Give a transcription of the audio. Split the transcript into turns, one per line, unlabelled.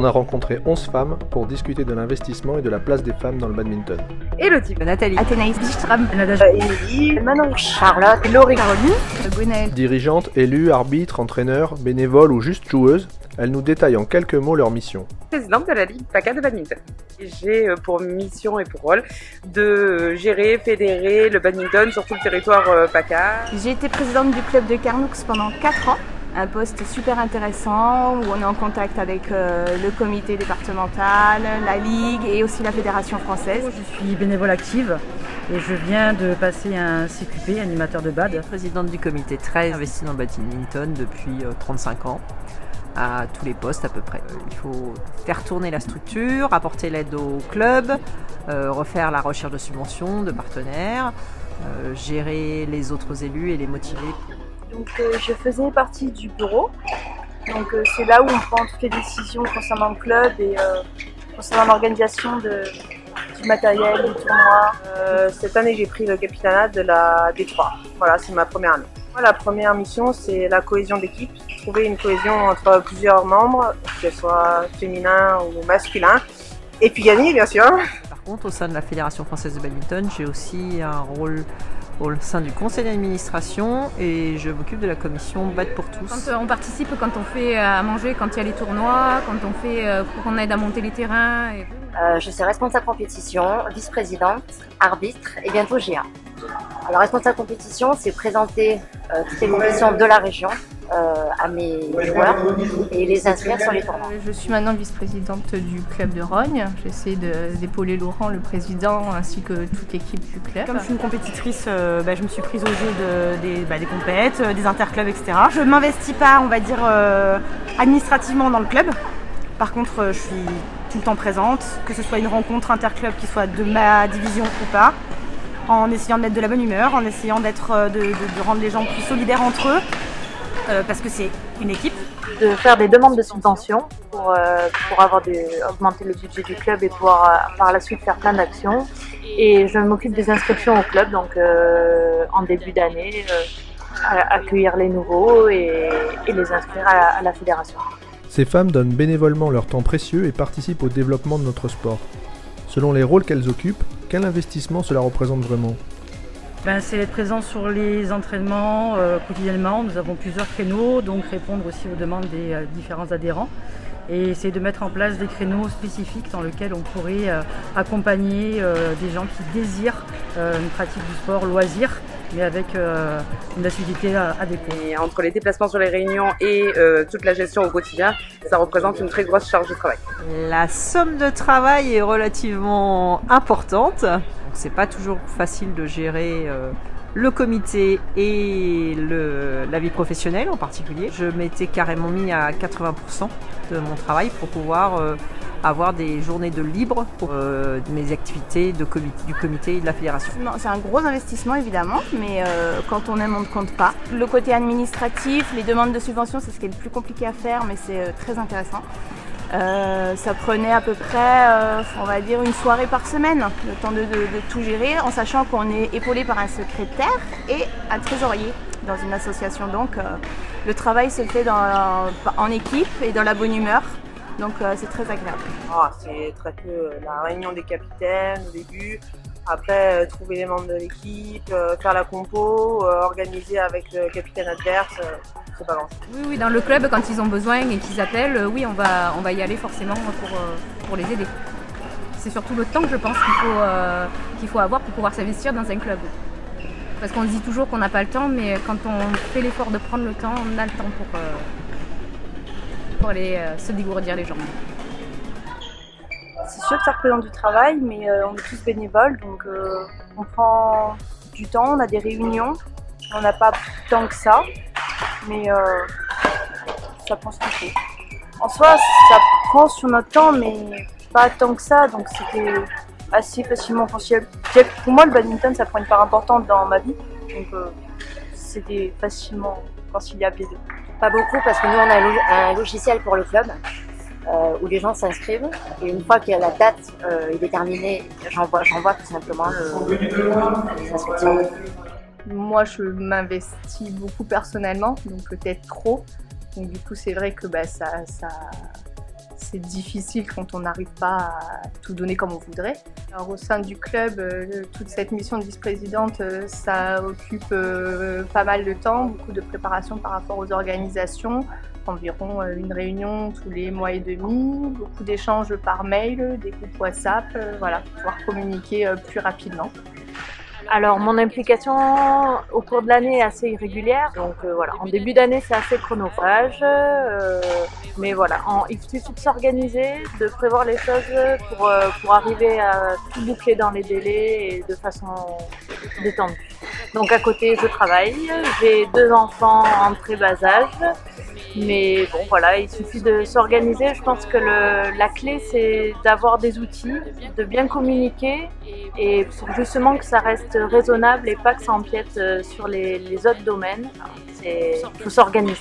On a rencontré 11 femmes pour discuter de l'investissement et de la place des femmes dans le badminton.
Élodie, Nathalie,
Athénaïs, Bistram,
Émilie,
Manon,
Charlotte, Laurie, Caroline,
Gwenaëlle.
Dirigeantes, élues, arbitres, entraîneurs, bénévoles ou juste joueuses, elles nous détaillent en quelques mots leur mission.
présidente de la Ligue PACA de badminton. J'ai pour mission et pour rôle de gérer, fédérer le badminton sur tout le territoire PACA.
J'ai été présidente du club de Carnoux pendant 4 ans. Un poste super intéressant où on est en contact avec le comité départemental, la Ligue et aussi la Fédération française.
Je suis bénévole active et je viens de passer un CQP, animateur de bad.
Présidente du comité 13, investie dans le badminton depuis 35 ans, à tous les postes à peu près. Il faut faire tourner la structure, apporter l'aide au club, refaire la recherche de subventions, de partenaires, gérer les autres élus et les motiver.
Donc je faisais partie du bureau, donc c'est là où on prend toutes les décisions concernant le club et concernant l'organisation du matériel, des tournois.
Cette année j'ai pris le capitanat de la D3, voilà c'est ma première année. La première mission c'est la cohésion d'équipe, trouver une cohésion entre plusieurs membres, que ce soit féminin ou masculin, et puis gagner bien sûr.
Par contre au sein de la Fédération française de badminton j'ai aussi un rôle au sein du conseil d'administration et je m'occupe de la commission Bad pour tous.
Quand on participe, quand on fait à manger, quand il y a les tournois, quand on aide à monter les terrains.
Je suis responsable compétition, vice-présidente, arbitre et bientôt GA. Alors responsable compétition, c'est présenter toutes les compétitions de la région à mes joueurs et les inscrire sur les tournois.
Je suis maintenant vice-présidente du club de Rognes. J'essaie d'épauler Laurent, le président, ainsi que toute l'équipe du club.
Comme je suis une compétitrice, je me suis prise au jeu des compètes, des interclubs, etc. Je ne m'investis pas, on va dire, administrativement dans le club. Par contre, je suis tout le temps présente, que ce soit une rencontre interclub qui soit de ma division ou pas, en essayant de mettre de la bonne humeur, en essayant de rendre les gens plus solidaires entre eux, parce que c'est une équipe.
De faire des demandes de subventions pour augmenter le budget du club et pouvoir par la suite faire plein d'actions. Et je m'occupe des inscriptions au club, donc en début d'année, accueillir les nouveaux et les inscrire à la fédération.
Ces femmes donnent bénévolement leur temps précieux et participent au développement de notre sport. Selon les rôles qu'elles occupent, quel investissement cela représente vraiment ?
C'est être présent sur les entraînements quotidiennement. Nous avons plusieurs créneaux, donc répondre aussi aux demandes des différents adhérents et essayer de mettre en place des créneaux spécifiques dans lesquels on pourrait accompagner des gens qui désirent une pratique du sport loisir, mais avec une assiduité adéquate.
Et entre les déplacements sur les réunions et toute la gestion au quotidien, ça représente une très grosse charge de travail.
La somme de travail est relativement importante. C'est pas toujours facile de gérer le comité et la vie professionnelle en particulier. Je m'étais carrément mis à 80% de mon travail pour pouvoir avoir des journées de libre pour mes activités du comité et de la fédération.
C'est un gros investissement évidemment, mais quand on aime, on ne compte pas. Le côté administratif, les demandes de subventions, c'est ce qui est le plus compliqué à faire, mais c'est très intéressant. Ça prenait à peu près, on va dire, une soirée par semaine, le temps de tout gérer, en sachant qu'on est épaulé par un secrétaire et un trésorier dans une association. Donc le travail se fait en équipe et dans la bonne humeur, donc c'est très agréable.
C'est très peu la réunion des capitaines au début, après trouver les membres de l'équipe, faire la compo, organiser avec le capitaine adverse.
Oui, dans le club, quand ils ont besoin et qu'ils appellent, oui, on va y aller forcément pour les aider. C'est surtout le temps, je pense, qu'il faut avoir pour pouvoir s'investir dans un club. Parce qu'on dit toujours qu'on n'a pas le temps, mais quand on fait l'effort de prendre le temps, on a le temps pour aller se dégourdir les jambes.
C'est sûr que ça représente du travail, mais on est tous bénévoles, donc on prend du temps, on a des réunions, on n'a pas tant que ça. Mais ça prend ce qu'il faut. En soi, ça prend sur notre temps, mais pas tant que ça, donc c'était assez facilement conciliable. Pour moi, le badminton, ça prend une part importante dans ma vie, donc c'était facilement conciliable les deux.
Pas beaucoup, parce que nous, on a un logiciel pour le club où les gens s'inscrivent, et une fois que la date est déterminée, j'envoie tout simplement les inscriptions.
Moi, je m'investis beaucoup personnellement, donc peut-être trop. Donc du coup, c'est vrai que ça
c'est difficile quand on n'arrive pas à tout donner comme on voudrait. Alors, au sein du club, toute cette mission de vice-présidente, ça occupe pas mal de temps, beaucoup de préparation par rapport aux organisations, environ une réunion tous les mois et demi, beaucoup d'échanges par mail, des groupes WhatsApp, voilà, pour pouvoir communiquer plus rapidement.
Alors mon implication au cours de l'année est assez irrégulière, donc voilà, en début d'année c'est assez chronophage, mais voilà, il suffit de s'organiser, de prévoir les choses pour arriver à tout boucler dans les délais et de façon détendue. Donc à côté je travaille, j'ai 2 enfants en très bas âge, mais bon voilà, il suffit de s'organiser. Je pense que la clé c'est d'avoir des outils, de bien communiquer et pour justement que ça reste raisonnable et pas que ça empiète sur les autres domaines. Il faut s'organiser.